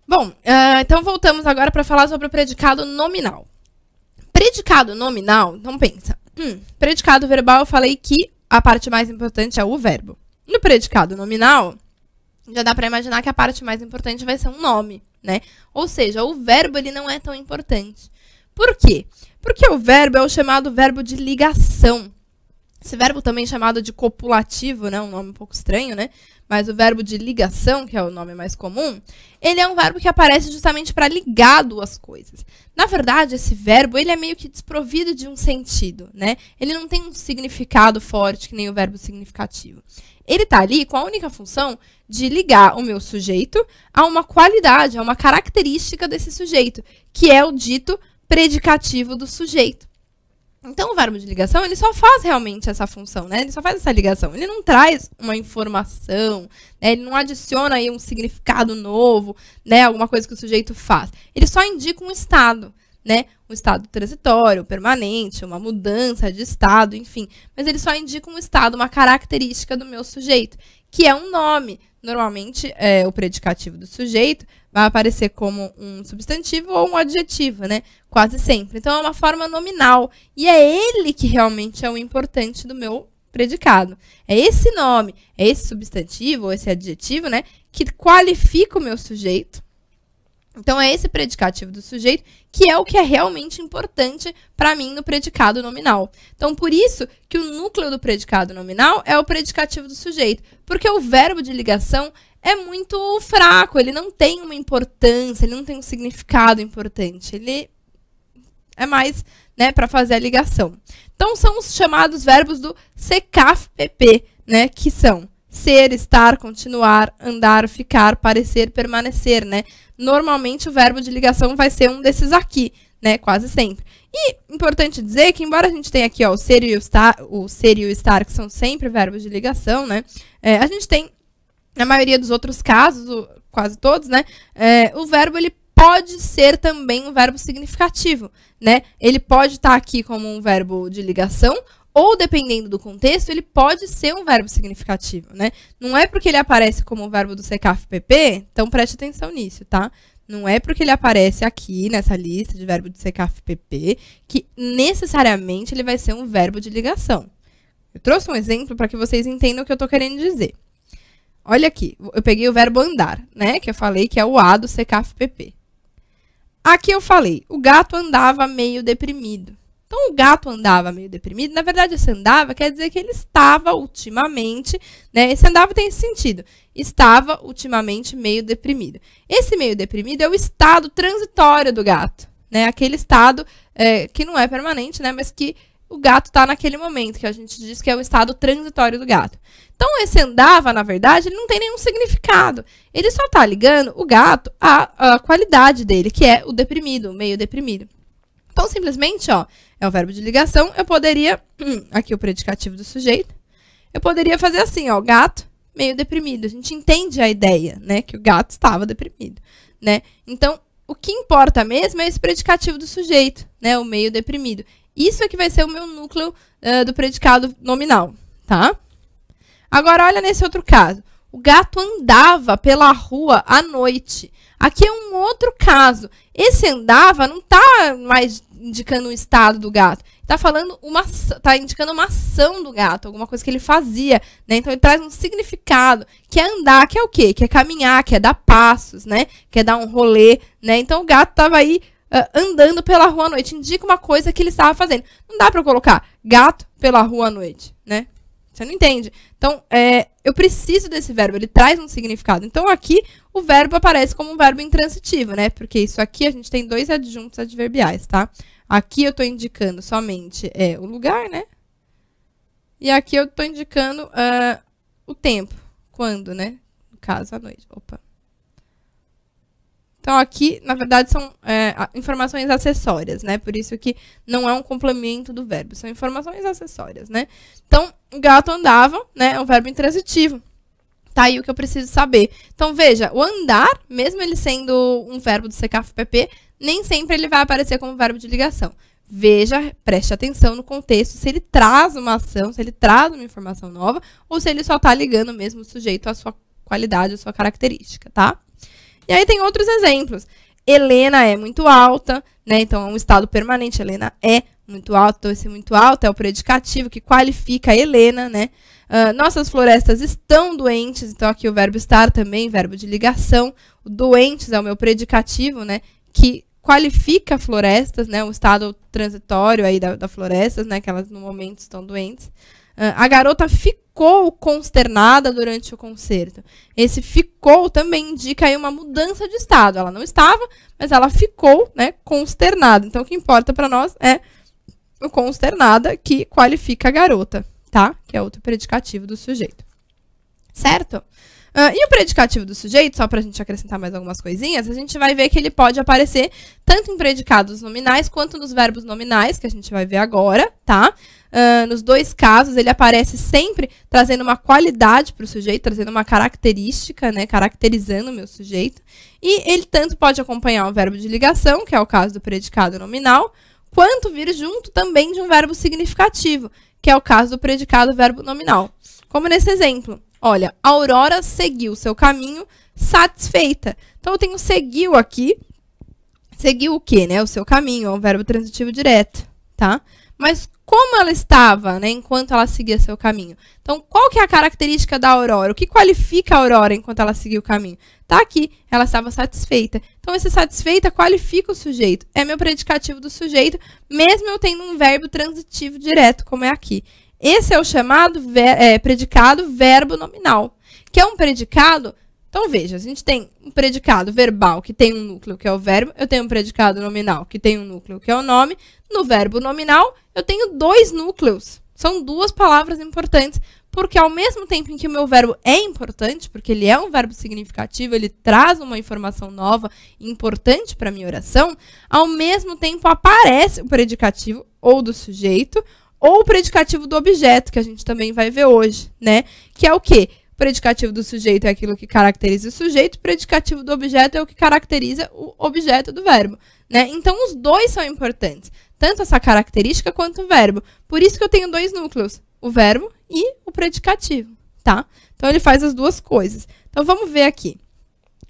Bom, então voltamos agora para falar sobre o predicado nominal. Predicado nominal, então pensa. Predicado verbal, eu falei que a parte mais importante é o verbo. No predicado nominal, já dá para imaginar que a parte mais importante vai ser um nome, né? Ou seja, o verbo ele não é tão importante. Por quê? Porque o verbo é o chamado verbo de ligação. Esse verbo também chamado de copulativo, né? Um nome um pouco estranho, né? Mas o verbo de ligação, que é o nome mais comum, ele é um verbo que aparece justamente para ligar duas coisas. Na verdade, esse verbo ele é meio que desprovido de um sentido, né? Ele não tem um significado forte, que nem o verbo significativo. Ele está ali com a única função de ligar o meu sujeito a uma qualidade, a uma característica desse sujeito, que é o dito predicativo do sujeito. Então, o verbo de ligação, ele só faz realmente essa função, né? Ele só faz essa ligação. Ele não traz uma informação, né? Ele não adiciona aí um significado novo, né? Alguma coisa que o sujeito faz. Ele só indica um estado, né? Um estado transitório, permanente, uma mudança de estado, enfim. Mas ele só indica um estado, uma característica do meu sujeito, que é um nome. Normalmente, o predicativo do sujeito vai aparecer como um substantivo ou um adjetivo, né? Quase sempre. Então, é uma forma nominal. E é ele que realmente é o importante do meu predicado. É esse nome, é esse substantivo ou esse adjetivo, né? Que qualifica o meu sujeito. Então, é esse predicativo do sujeito que é o que é realmente importante para mim no predicado nominal. Então, por isso que o núcleo do predicado nominal é o predicativo do sujeito. Porque o verbo de ligação é muito fraco, ele não tem uma importância, ele não tem um significado importante. Ele é mais, né, para fazer a ligação. Então, são os chamados verbos do CKFPP, né, que são ser, estar, continuar, andar, ficar, parecer, permanecer, né? Normalmente o verbo de ligação vai ser um desses aqui, né? Quase sempre. E importante dizer que, embora a gente tenha aqui ó, o ser e o estar, que são sempre verbos de ligação, né? A gente tem, na maioria dos outros casos, quase todos, né? O verbo ele pode ser também um verbo significativo, né? Ele pode estar aqui como um verbo de ligação, ou, dependendo do contexto, ele pode ser um verbo significativo, né? Não é porque ele aparece como um verbo do CKFPP, então preste atenção nisso, tá? Não é porque ele aparece aqui nessa lista de verbo de CKFPP que necessariamente ele vai ser um verbo de ligação. Eu trouxe um exemplo para que vocês entendam o que eu estou querendo dizer. Olha aqui, eu peguei o verbo andar, né? Que eu falei que é o A do CKFPP. Aqui eu falei, o gato andava meio deprimido. Então, o gato andava meio deprimido. Na verdade, esse andava quer dizer que ele estava ultimamente, né? Esse andava tem esse sentido. Estava ultimamente meio deprimido. Esse meio deprimido é o estado transitório do gato, né? Aquele estado que não é permanente, né? Mas que o gato está naquele momento, que a gente diz que é o estado transitório do gato. Então, esse andava, na verdade, ele não tem nenhum significado. Ele só está ligando o gato à qualidade dele, que é o deprimido, o meio deprimido. Então, simplesmente, ó, é o verbo de ligação. Eu poderia, aqui o predicativo do sujeito, eu poderia fazer assim, ó, gato meio deprimido. A gente entende a ideia, né, que o gato estava deprimido, né? Então, o que importa mesmo é esse predicativo do sujeito, né, o meio deprimido. Isso é que vai ser o meu núcleo do predicado nominal, tá? Agora, olha nesse outro caso. O gato andava pela rua à noite. Aqui é um outro caso. Esse andava não está mais indicando o estado do gato. Está indicando uma ação do gato, alguma coisa que ele fazia, né? Então, ele traz um significado, que é andar, que é o quê? Que é caminhar, que é dar passos, né? Que é dar um rolê, né? Então, o gato estava aí andando pela rua à noite. Indica uma coisa que ele estava fazendo. Não dá para colocar gato pela rua à noite, né? Você não entende? Então, eu preciso desse verbo, ele traz um significado. Então, aqui, o verbo aparece como um verbo intransitivo, né? Porque isso aqui, a gente tem dois adjuntos adverbiais, tá? Aqui eu estou indicando somente o lugar, né? E aqui eu estou indicando o tempo. Quando, né? No caso, à noite. Opa. Então, aqui, na verdade, são informações acessórias, né? Por isso que não é um complemento do verbo, são informações acessórias, né? Então, o gato andava, né? É um verbo intransitivo. Tá aí o que eu preciso saber. Então, veja, o andar, mesmo ele sendo um verbo do CKFPP, nem sempre ele vai aparecer como verbo de ligação. Veja, preste atenção no contexto, se ele traz uma ação, se ele traz uma informação nova, ou se ele só está ligando mesmo o sujeito à sua qualidade, à sua característica, tá? E aí tem outros exemplos. Helena é muito alta, né? Então é um estado permanente. Helena é muito alta. Então esse muito alta é o predicativo que qualifica a Helena, né? Nossas florestas estão doentes. Então aqui o verbo estar também, verbo de ligação. O doentes é o meu predicativo, né? Que qualifica florestas, né? O estado transitório aí da florestas, né? Que elas no momento estão doentes. A garota ficou consternada durante o concerto. Esse ficou também indica aí uma mudança de estado. Ela não estava, mas ela ficou, né, consternada. Então, o que importa para nós é o consternada, que qualifica a garota, tá? Que é outro predicativo do sujeito. Certo? E o predicativo do sujeito, só para a gente acrescentar mais algumas coisinhas, a gente vai ver que ele pode aparecer tanto em predicados nominais quanto nos verbos nominais, que a gente vai ver agora, tá? Nos dois casos, ele aparece sempre trazendo uma qualidade para o sujeito, trazendo uma característica, né, caracterizando o meu sujeito. E ele tanto pode acompanhar um verbo de ligação, que é o caso do predicado nominal, quanto vir junto também de um verbo significativo, que é o caso do predicado verbo nominal. Como nesse exemplo. Olha, a Aurora seguiu seu caminho satisfeita. Então, eu tenho seguiu aqui. Seguiu o quê, né? O seu caminho, é um verbo transitivo direto, tá? Mas como ela estava, né, enquanto ela seguia seu caminho? Então, qual que é a característica da Aurora? O que qualifica a Aurora enquanto ela seguia o caminho? Tá aqui, ela estava satisfeita. Então, esse satisfeita qualifica o sujeito. É meu predicativo do sujeito, mesmo eu tendo um verbo transitivo direto, como é aqui. Esse é o chamado predicado verbo nominal, que é um predicado. Então, veja, a gente tem um predicado verbal que tem um núcleo, que é o verbo. Eu tenho um predicado nominal que tem um núcleo, que é o nome. No verbo nominal, eu tenho dois núcleos. São duas palavras importantes, porque ao mesmo tempo em que o meu verbo é importante, porque ele é um verbo significativo, ele traz uma informação nova e importante para a minha oração, ao mesmo tempo aparece o predicativo ou do sujeito, ou o predicativo do objeto, que a gente também vai ver hoje, né? Que é o quê? O predicativo do sujeito é aquilo que caracteriza o sujeito, o predicativo do objeto é o que caracteriza o objeto do verbo, né? Então, os dois são importantes, tanto essa característica quanto o verbo. Por isso que eu tenho dois núcleos, o verbo e o predicativo, tá? Então, ele faz as duas coisas. Então, vamos ver aqui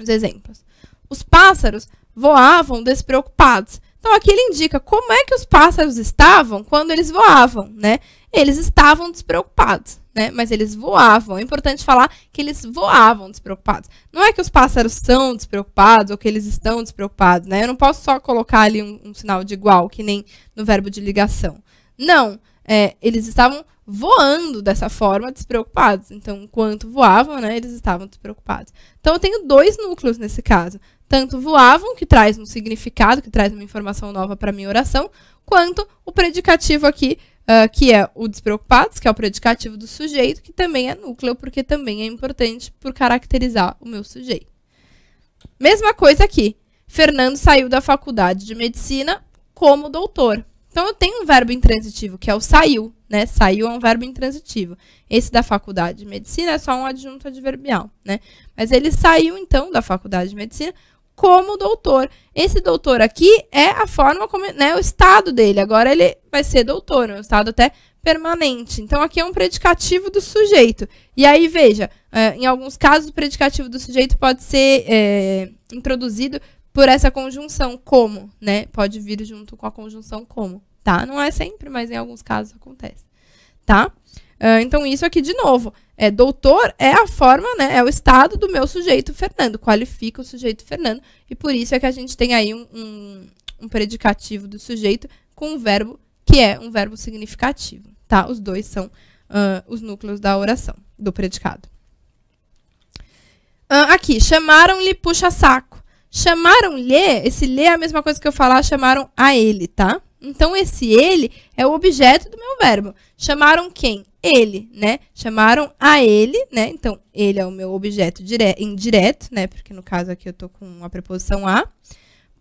os exemplos. Os pássaros voavam despreocupados. Então, aqui ele indica como é que os pássaros estavam quando eles voavam, né? Eles estavam despreocupados, né? Mas eles voavam. É importante falar que eles voavam despreocupados. Não é que os pássaros são despreocupados ou que eles estão despreocupados, né? Eu não posso só colocar ali um sinal de igual, que nem no verbo de ligação. Não, eles estavam voando dessa forma despreocupados. Então, enquanto voavam, né, eles estavam despreocupados. Então, eu tenho dois núcleos nesse caso. Tanto voavam, que traz um significado, que traz uma informação nova para a minha oração, quanto o predicativo aqui, que é o despreocupados, que é o predicativo do sujeito, que também é núcleo, porque também é importante por caracterizar o meu sujeito. Mesma coisa aqui. Fernando saiu da faculdade de medicina como doutor. Então, eu tenho um verbo intransitivo, que é o saiu, né? Saiu é um verbo intransitivo. Esse da faculdade de medicina é só um adjunto adverbial, né? Mas ele saiu, então, da faculdade de medicina como doutor. Esse doutor aqui é a forma como, né, o estado dele. Agora ele vai ser doutor, um estado até permanente. Então, aqui é um predicativo do sujeito. E aí, veja, em alguns casos, o predicativo do sujeito pode ser introduzido por essa conjunção como, né? Pode vir junto com a conjunção como, tá? Não é sempre, mas em alguns casos acontece, tá? Então, isso aqui, de novo, doutor é a forma, né? É o estado do meu sujeito Fernando, qualifica o sujeito Fernando, e por isso é que a gente tem aí um predicativo do sujeito com um verbo que é um verbo significativo, tá? Os dois são os núcleos da oração, do predicado. Aqui, chamaram-lhe puxa-saco. Chamaram-lhe, esse lhe é a mesma coisa que eu falar, chamaram a ele, tá? Então, esse ele é o objeto do meu verbo. Chamaram quem? Ele, né? Chamaram a ele, né? Então, ele é o meu objeto indireto, né? Porque no caso aqui eu tô com a preposição a.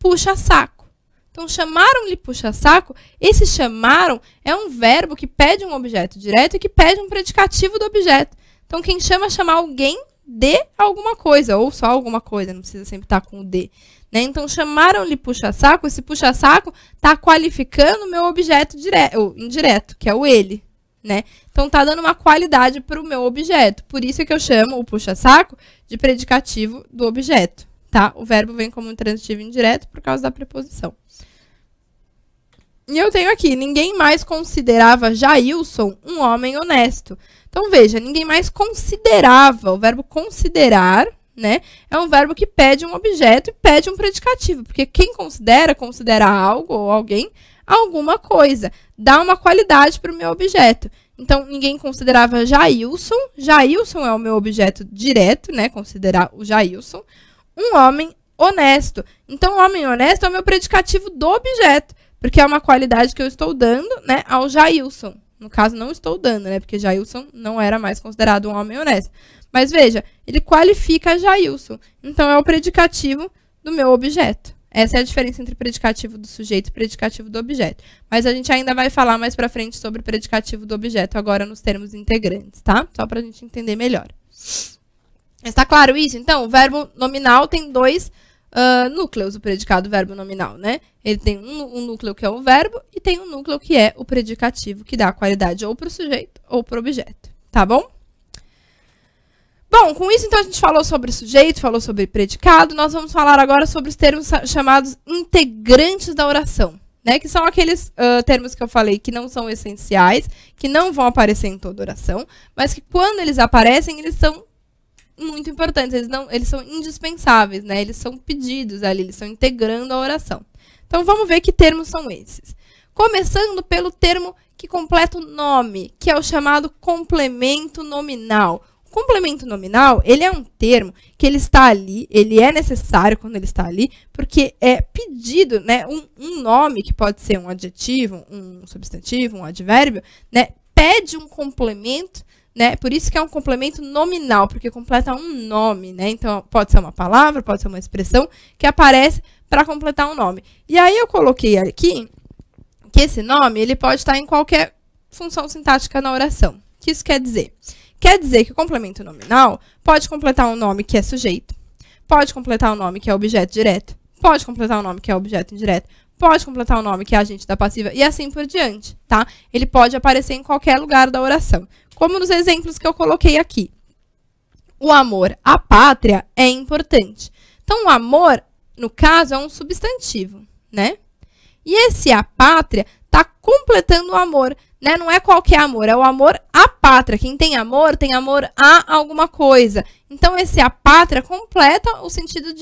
Puxa-saco. Então, chamaram-lhe puxa-saco. Esse chamaram é um verbo que pede um objeto direto e que pede um predicativo do objeto. Então, quem chamar alguém de alguma coisa, ou só alguma coisa, não precisa sempre estar com o de. Né? Então, chamaram-lhe puxa-saco, esse puxa-saco está qualificando o meu objeto indireto, que é o ele. Né? Então, está dando uma qualidade para o meu objeto. Por isso é que eu chamo o puxa-saco de predicativo do objeto. tá? O verbo vem como intransitivo indireto por causa da preposição. E eu tenho aqui, ninguém mais considerava Jailson um homem honesto. Então, veja, ninguém mais considerava. O verbo considerar, né, é um verbo que pede um objeto e pede um predicativo. Porque quem considera algo ou alguém, alguma coisa. Dá uma qualidade para o meu objeto. Então, ninguém considerava Jailson. Jailson é o meu objeto direto, né, considerar o Jailson. Um homem honesto. Então, o homem honesto é o meu predicativo do objeto. Porque é uma qualidade que eu estou dando, né, ao Jailson. No caso, não estou dando, né, porque Jailson não era mais considerado um homem honesto. Mas veja, ele qualifica Jailson. Então, é o predicativo do meu objeto. Essa é a diferença entre predicativo do sujeito e predicativo do objeto. Mas a gente ainda vai falar mais pra frente sobre o predicativo do objeto, agora nos termos integrantes, tá? Só pra gente entender melhor. Está claro isso? Então, o verbo nominal tem dois núcleos, o predicado verbo nominal, né? Ele tem um núcleo que é o verbo e tem um núcleo que é o predicativo, que dá a qualidade ou para o sujeito ou para o objeto, tá bom? Bom, com isso, então, a gente falou sobre sujeito, falou sobre predicado, nós vamos falar agora sobre os termos chamados integrantes da oração, né? Que são aqueles termos que eu falei que não são essenciais, que não vão aparecer em toda oração, mas que quando eles aparecem, eles são muito importantes, eles são indispensáveis, né? Eles são pedidos ali, eles estão integrando a oração. Então, vamos ver que termos são esses. Começando pelo termo que completa o nome, que é o chamado complemento nominal. O complemento nominal, ele é um termo que ele está ali, ele é necessário quando ele está ali, porque é pedido, né? Um nome, que pode ser um adjetivo, um substantivo, um advérbio, né? Pede um complemento, né? Por isso que é um complemento nominal, porque completa um nome, né? Então, pode ser uma palavra, pode ser uma expressão que aparece para completar um nome. E aí, eu coloquei aqui que esse nome, ele pode estar em qualquer função sintática na oração. O que isso quer dizer? Quer dizer que o complemento nominal pode completar um nome que é sujeito, pode completar um nome que é objeto direto, pode completar um nome que é objeto indireto, pode completar um nome que é agente da passiva e assim por diante, tá? Ele pode aparecer em qualquer lugar da oração. Como nos exemplos que eu coloquei aqui. O amor à pátria é importante. Então, o amor, no caso, é um substantivo, né? E esse à pátria está completando o amor, né? Não é qualquer amor, é o amor à pátria. Quem tem amor a alguma coisa. Então, esse à pátria completa o sentido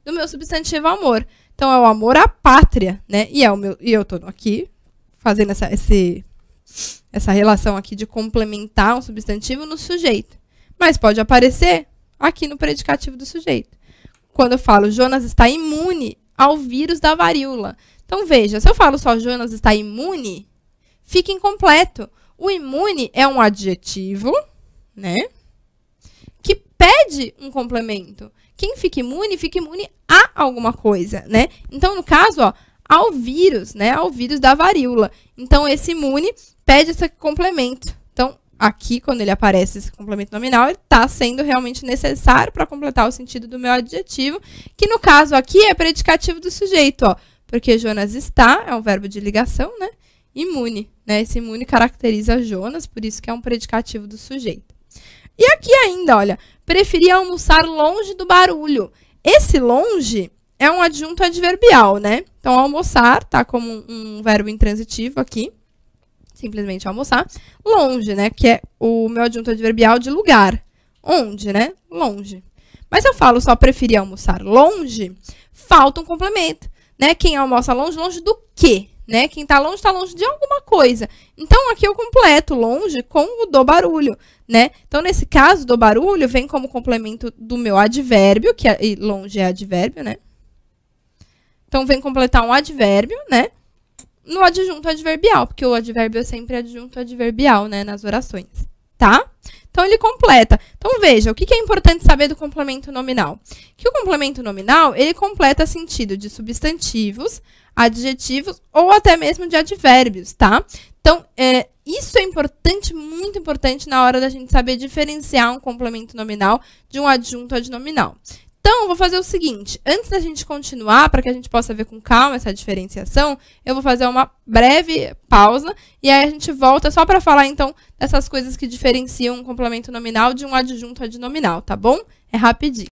do meu substantivo amor. Então, é o amor à pátria, né? E eu estou aqui fazendo essa relação aqui de complementar um substantivo no sujeito. Mas pode aparecer aqui no predicativo do sujeito. Quando eu falo Jonas está imune ao vírus da varíola. Então, veja, se eu falo só Jonas está imune, fica incompleto. O imune é um adjetivo, né? Que pede um complemento. Quem fica imune a alguma coisa, né? Então, no caso, ó, ao vírus, né? Ao vírus da varíola. Então, esse imune pede esse complemento. Então, aqui, quando ele aparece esse complemento nominal, ele está sendo realmente necessário para completar o sentido do meu adjetivo, que no caso aqui é predicativo do sujeito, ó. Porque Jonas está, é um verbo de ligação, né? Imune, né? Esse imune caracteriza Jonas, por isso que é um predicativo do sujeito. E aqui ainda, olha, preferia almoçar longe do barulho. Esse longe é um adjunto adverbial, né? Então, almoçar tá como um verbo intransitivo aqui. Simplesmente almoçar. Longe, né? Que é o meu adjunto adverbial de lugar. Onde, né? Longe. Mas se eu falo só preferia almoçar longe, falta um complemento, né? Quem almoça longe, longe do quê? Né? Quem está longe de alguma coisa. Então, aqui eu completo longe com o do barulho, né? Então, nesse caso, do barulho vem como complemento do meu advérbio, e longe é advérbio, né? Então, vem completar um advérbio, né? No adjunto adverbial, porque o advérbio é sempre adjunto adverbial, né? Nas orações, tá? Então, ele completa. Então, veja, o que é importante saber do complemento nominal? Que o complemento nominal, ele completa sentido de substantivos, adjetivos ou até mesmo de advérbios, tá? Então, isso é importante, muito importante na hora da gente saber diferenciar um complemento nominal de um adjunto adnominal. Então, eu vou fazer o seguinte, antes da gente continuar, para que a gente possa ver com calma essa diferenciação, eu vou fazer uma breve pausa e aí a gente volta só para falar, então, dessas coisas que diferenciam um complemento nominal de um adjunto adnominal, tá bom? É rapidinho.